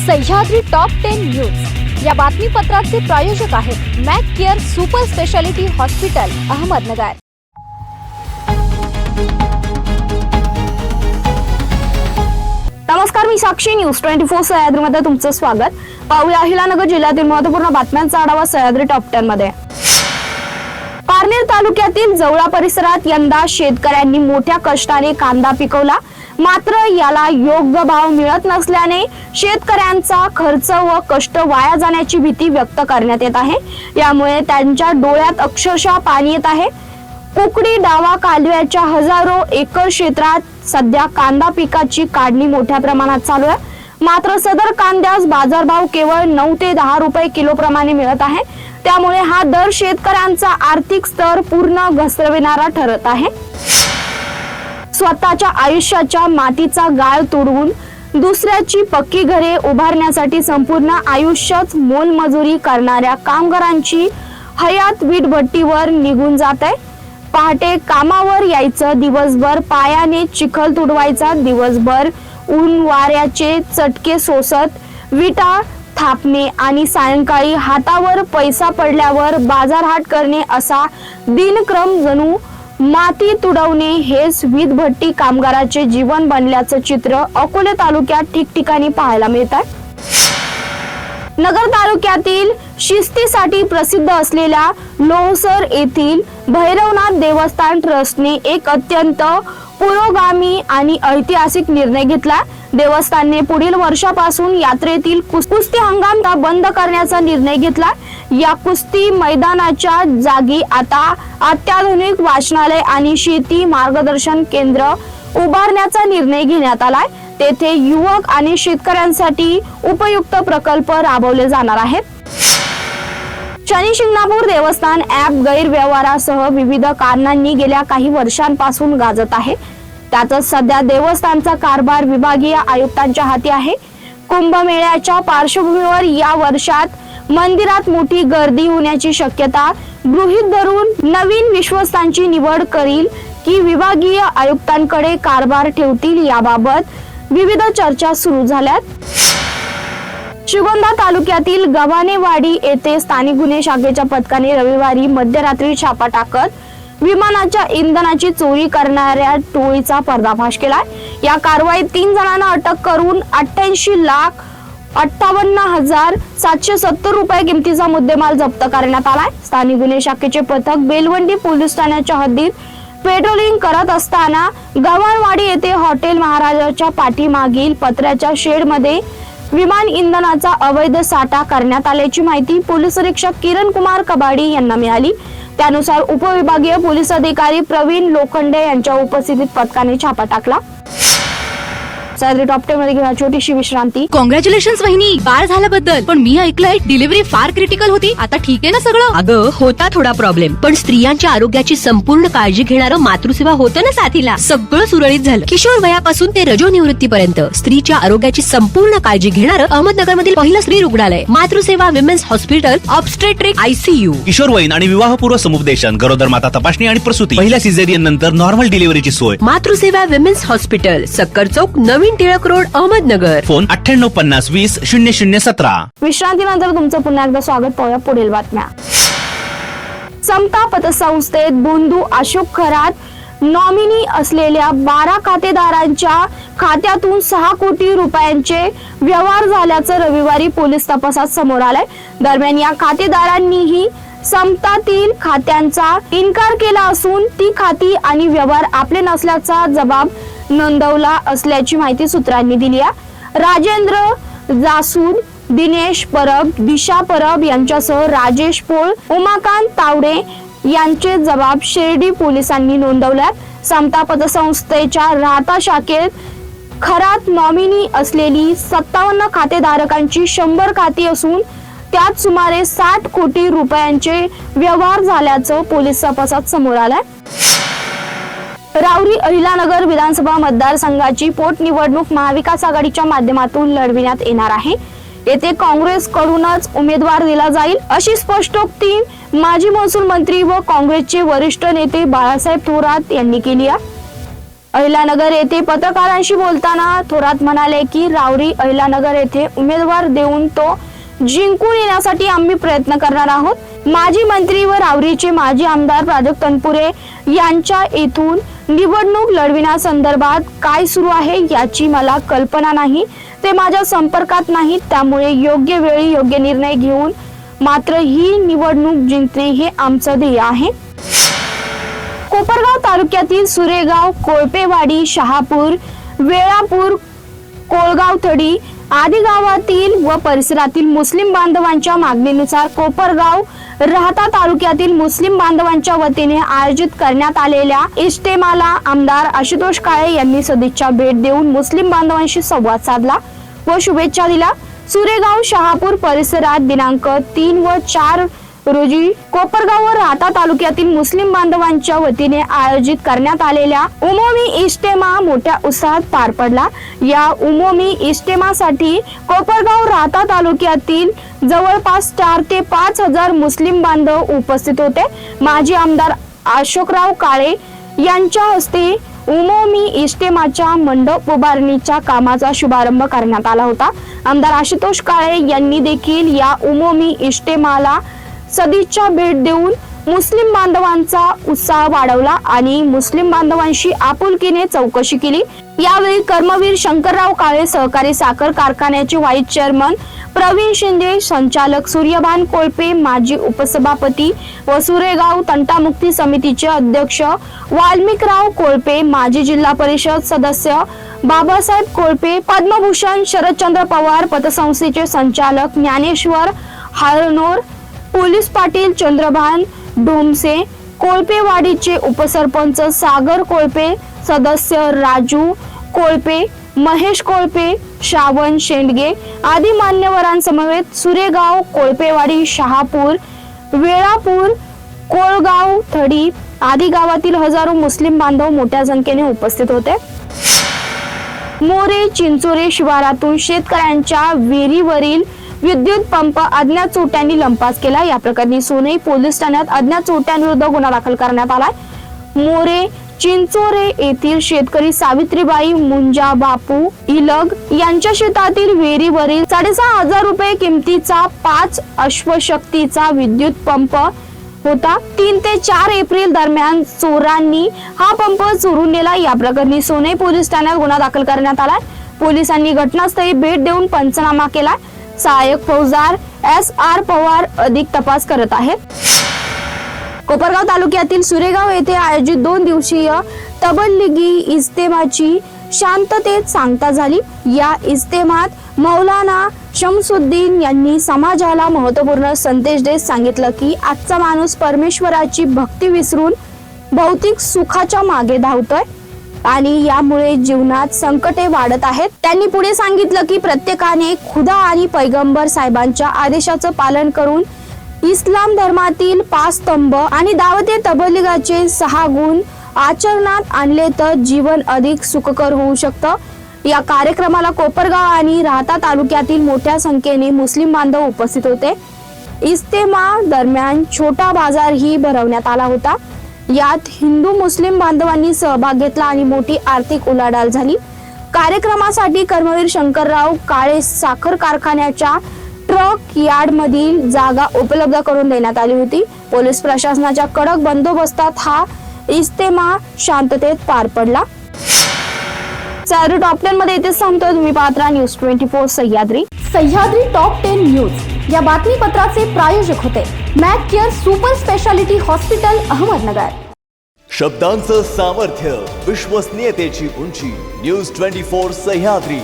Sahyadri top 10 news या बातमीपत्राचे प्रायोजक आहेत Mac Care super speciality hospital Ahmednagar. नमस्कार, मी साक्षी न्यूज 24 सह्याद्रीमध्ये तुमचं स्वागत। पाहूया अहिलानगर जिल्ह्यातील महत्त्वपूर्ण बातम्यांचा आढावा सह्याद्री टॉप 10 मध्ये। पारनेर तालुक्यातील जवळा परिसरात यंदा शेतकऱ्यांनी मोठ्या कष्टाने कांदा पिकवला, मात्र याला योग्य भाव मिळत नसल्याने शेतकऱ्यांचा खर्च व कष्ट वाया जाण्याची भीती व्यक्त करण्यात येत आहे। यामुळे त्यांच्या डोळ्यात अक्षरशः पाणी येत आहे। कुकडी डावा कालव्याच्या हजारो एकर क्षेत्रात सध्या कांदा पिकाची काढणी मोठ्या प्रमाणात चालू आहे, मात्र सदर कांद्यास बाजारभाव केवळ 9 ते 10 रुपये किलो प्रमाणे मिळत आहे। त्यामुळे हा दर शेतकऱ्यांचा आर्थिक स्तर पूर्ण घसरविणारा ठरत आहे। स्वतःच्या आयुष्याच्या मातीचा गाळ तोडून दुसऱ्याची पक्की घरे उभारण्यासाठी संपूर्ण आयुष्यच मोलमजुरी करणाऱ्या कामगारांची हयात वीटभट्टीवर निघून जात आहे। पहाटे कामावर यायचं, दिवसभर पायाने चिखल तुडवायचा, दिवसभर ऊन वाऱ्याचे चटके सोसत विटा थापणे आणि सायंकाळी हातावर पैसा पडल्यावर बाजारहाट करणे असा दिनक्रम जणू माती तुडवणे हेच वीटभट्टी कामगाराचे जीवन बनल्याचं चित्र अकोले तालुक्यात ठिकठिकाणी पाहायला मिळत आहे। नगर तालुक्यातील शिस्तीसाठी प्रसिद्ध असलेल्या लोहसर येथील भैरवनाथ देवस्थान ट्रस्टने एक अत्यंत पुरोगामी आणि ऐतिहासिक निर्णय घेतला। देवस्थानने पुढील वर्षापासून यात्रेतील कुस्ती हंगाम बंद करण्याचा निर्णय घेतला। या कुस्ती मैदानाच्या जागी आता अत्याधुनिक वाचनालय आणि शेती मार्गदर्शन केंद्र उभारण्याचा निर्णय घेण्यात आलाय। तेथे युवक आणि शेतकऱ्यांसाठी उपयुक्त प्रकल्प राबवले जाणार आहेत। शनी शिंगणापूर देवस्थान ॲप गैरव्यवहारासह विविध कारणांनी गेल्या काही वर्षांपासून गाजत आहे। त्यातच सध्या देवस्थानचा कारभार विभागीय आयुक्तांच्या हाती आहे। कुंभमेळ्याच्या पार्श्वभूमीवर या वर्षात मंदिरात मोठी गर्दी होण्याची शक्यता गृहीत धरून नवीन विश्वस्तांची निवड करील की विभागीय आयुक्तांकडे कारभार ठेवतील याबाबत विविध चर्चा सुरू झाल्यात। श्रीगोंदा तालुक्यातील गव्हाणेवाडी येथे स्थानिक गुन्हे शाखेच्या पथकाने रविवारी मध्यरात्री छापा टाकत विमानाच्या इंधनाची चोरी करणाऱ्या टोळीचा पर्दाफाश केला। या कारवाईत 3 जणांना अटक करून 88,58,770 रुपये किमतीचा मुद्देमाल जप्त करण्यात आलाय। स्थानिक गुन्हे शाखेचे पथक बेलवंडी पोलीस ठाण्याच्या हद्दीत पेट्रोलिंग करत असताना गव्हाणवाडी येथे हॉटेल महाराजाच्या पाठीमागील पत्र्याच्या शेडमध्ये विमान इंधनाचा अवैध साठा करण्यात आल्याची माहिती पोलीस निरीक्षक किरण कुमार कबाडी यांना मिळाली। त्यानुसार उपविभागीय पोलीस अधिकारी प्रवीण लोखंडे यांच्या उपस्थितीत पथकाने छापा टाकला। सह्याद्री टॉप 10 मध्ये घेऊया छोटीशी विश्रांती। कॉंग्रॅच्युलेशन्स वहिनी, बाळ झाल्याबद्दल। पण मी ऐकलंय डिलिव्हरी फार क्रिटिकल होती। आता ठीक आहे ना सगळं? अगं होता थोडा प्रॉब्लेम, पण स्त्रियांच्या आरोग्याची संपूर्ण काळजी घेणारं मातृसेवा होतं ना साथीला। सगळं सुरळीत झालं। किशोर वयापासून ते रजोनिवृत्तीपर्यंत स्त्रीच्या आरोग्याची संपूर्ण काळजी घेणारं अहमदनगर मधील पहिलं स्त्री रुग्णालय Matruseva women's hospital obstetric ICU। किशोरवयीन आणि विवाहपूर्व समुपदेशन, गरोदर माता तपासणी आणि प्रसूती, पहिल्या सिझेरियन नंतर नॉर्मल डिलिव्हरीची सोय। मातृसेवा विमेन्स हॉस्पिटल, सक्कर चौक, नवीन टिळक रोड, अहमदनगर। फोन 9850200017। विश्रांतीनंतर तुमचं पुन्हा एकदा स्वागत। पाहूया पुढील बातम्या। समता पतसंस्थेत बोंधू अशोक खरात नॉमिनी असलेल्या 12 खातेदारांच्या खात्यातून 6 कोटी रुपयांचे व्यवहार झाल्याचं रविवारी पोलीस तपासात समोर आलंय। दरम्यान या खातेदारांनीही समतातील खात्यांचा इन्कार केला असून ती खाती आणि व्यवहार आपले नसल्याचा जबाब नोंदवला असल्याची माहिती सूत्रांनी दिली आहे। राजेंद्र जासूद, दिनेश परब, दिशा परब यांच्यासह राजेश पोळ, उमाकांत तावडे यांचे जबाब शिर्डी पोलिसांनी नोंदवल्यात। समता पतसंस्थेच्या राहता शाखेत खरात नॉमिनी असलेली 57 खातेधारकांची 100 खाती असून त्यात सुमारे 60 कोटी रुपयांचे व्यवहार झाल्याचं पोलीस तपासात समोर आलंय। राऊरी अहिलानगर विधानसभा मतदारसंघाची पोटनिवडणूक महाविकास आघाडीच्या माध्यमातून लढविण्यात येणार आहे। येथे काँग्रेसकडूनच उमेदवार दिला जाईल अशी स्पष्टोक्ती माजी महसूल मंत्री व काँग्रेसचे वरिष्ठ नेते बाळासाहेब थोरात यांनी केली आहे। अहिल्यानगर येथे पत्रकारांशी बोलताना थोरात म्हणाले की रावरी अहिल्यानगर येथे उमेदवार देऊन तो जिंकून येण्यासाठी आम्ही प्रयत्न करणार आहोत। माजी मंत्री व रावरीचे माजी आमदार प्राजक्त तनपुरे यांच्या येथून निवडणूक लढविण्यासंदर्भात काय सुरू आहे याची मला कल्पना नाही, ते माझ्या संपर्कात नाही, त्यामुळे योग्य वेळी योग्य निर्णय घेऊन मात्र ही निवडणूक जिंकणे हे आमचं ध्येय आहे। कोपरगाव तालुक्यातील सुरेगाव, कोळपेवाडी, शहापूर, वेळापूर, कोळगावथडी आदी गावातील व परिसरातील मुस्लिम बांधवांच्या मागणीनुसार कोपरगाव राहता तालुक्यातील मुस्लिम बांधवांच्या वतीने आयोजित करण्यात आलेल्या इज्तेमाला आमदार आशुतोष काळे यांनी सदिच्छा भेट देऊन मुस्लिम बांधवांशी संवाद साधला व शुभेच्छा दिल्या। सुरेगाव, शहापूर परिसरात दिनांक 3 व 4 रोजी कोपरगाव व राहता तालुक्यातील मुस्लिम बांधवांच्या वतीने आयोजित करण्यात आलेल्या उमोमी इज्तेमा मोठ्या उत्साहात पार पडला। या उमोमी इज्तेमासाठी कोपरगाव राहता तालुक्यातील जवळपास 4 ते 5 हजार मुस्लिम बांधव उपस्थित होते। माजी आमदार अशोकराव काळे यांच्या हस्ते उमोमी इज्तेमाच्या मंडप उभारणीच्या कामाचा शुभारंभ करण्यात आला होता। आमदार आशुतोष काळे यांनी देखील या उमोमी इज्तेमाला सदिच्छा भेट देऊन मुस्लिम बांधवांचा उत्साह वाढवला आणि मुस्लिम बांधवांशी आपुलकीने चौकशी केली। यावेळी कर्मवीर शंकरराव काळे सहकारी साखर कारखान्याचे व्हाईस चेअरमन प्रवीण शिंदे, संचालक सूर्यभान कोळपे, माजी उपसभापती व सुरेगाव तंटामुक्ती समितीचे अध्यक्ष वाल्मिकराव कोळपे, माजी जिल्हा परिषद सदस्य बाबासाहेब कोळपे, पद्मभूषण शरदचंद्र पवार पतसंस्थेचे संचालक ज्ञानेश्वर हारनोर, पोलीस पाटील चंद्रभान डोमसे, कोळपेवाडीचे उपसरपंच सागर कोळपे, सदस्य राजू कोळपे, महेश कोळपे, श्रावण शेंडगे आदी मान्यवरांसमवेत सुरेगाव, कोळपेवाडी, शहापूर, वेळापूर, कोळगाव थडी आदी गावातील हजारो मुस्लिम बांधव मोठ्या संख्येने उपस्थित होते। मोरे चिंचोरे शिवारातून शेतकऱ्यांच्या विहिरीवरील विद्युत पंप अज्ञात चोरट्यांनी लंपास केला। या प्रकरणी सोनई पोलीस ठाण्यात अज्ञात चोरट्यांविरुद्ध गुन्हा दाखल करण्यात आला। मोरे चिंचोरे येथील शेतकरी सावित्रीबाई मुंजा बापू इलग यांच्या शेतातील विहिरीवरील 6,500 रुपये किमतीचा 5 अश्वशक्तीचा विद्युत पंप होता। 3 ते 4 एप्रिल दरम्यान चोरांनी हा पंप चोरून नेला। या प्रकरणी सोनई पोलीस ठाण्यात गुन्हा दाखल करण्यात आला। पोलिसांनी घटनास्थळी भेट देऊन पंचनामा केला। सहाय्यक फौजदार SR पवार अधिक तपास करत आहेत। कोपरगाव तालुक्यातील सुरेगाव येथे आयोजित 2 दिवसीय तबलिगी इज्तेमाची शांततेत सांगता झाली। या इज्तेमात मौलाना शमसुद्दीन यांनी समाजाला महत्त्वपूर्ण संदेश देत सांगितलं की आजचा माणूस परमेश्वराची भक्ती विसरून भौतिक सुखाच्या मागे धावतोय आणि यामुळे जीवनात संकटे वाढत आहेत। त्यांनी पुढे सांगितलं की प्रत्येकाने खुदा आणि पैगंबर साहेबांच्या आदेशाचं पालन करून इस्लाम धर्मातील 5 स्तंभ आणि दावते तबलिगाचे 6 गुण आचरणात आणले तर जीवन अधिक सुखकर होऊ शकतं। या कार्यक्रमाला कोपरगाव आणि राहता तालुक्यातील मोठ्या संख्येने मुस्लिम बांधव उपस्थित होते। इज्तेमा दरम्यान छोटा बाजारही भरवण्यात आला होता। यात हिंदू मुस्लिम बांधवांनी सहभाग घेतला आणि मोठी आर्थिक उलाढाल झाली। कार्यक्रमासाठी कर्मवीर शंकरराव काळे साखर कारखान्याच्या ट्रक यार्ड मधील जागा उपलब्ध करून देण्यात आली होती। पोलीस प्रशासनाच्या कडक बंदोबस्तात हा इज्तेमा शांततेत पार पडला। टॉप 10 मध्ये इथेच थांबतोय। तुम्ही पाहत राहा news 24 Sahyadri. Sahyadri top 10 news या बातमीपत्राचे प्रायोजक होते Mac Care super speciality hospital Ahmednagar. शब्दांचं सामर्थ्य, विश्वसनीयतेची उंची, न्यूज 24 सह्याद्री।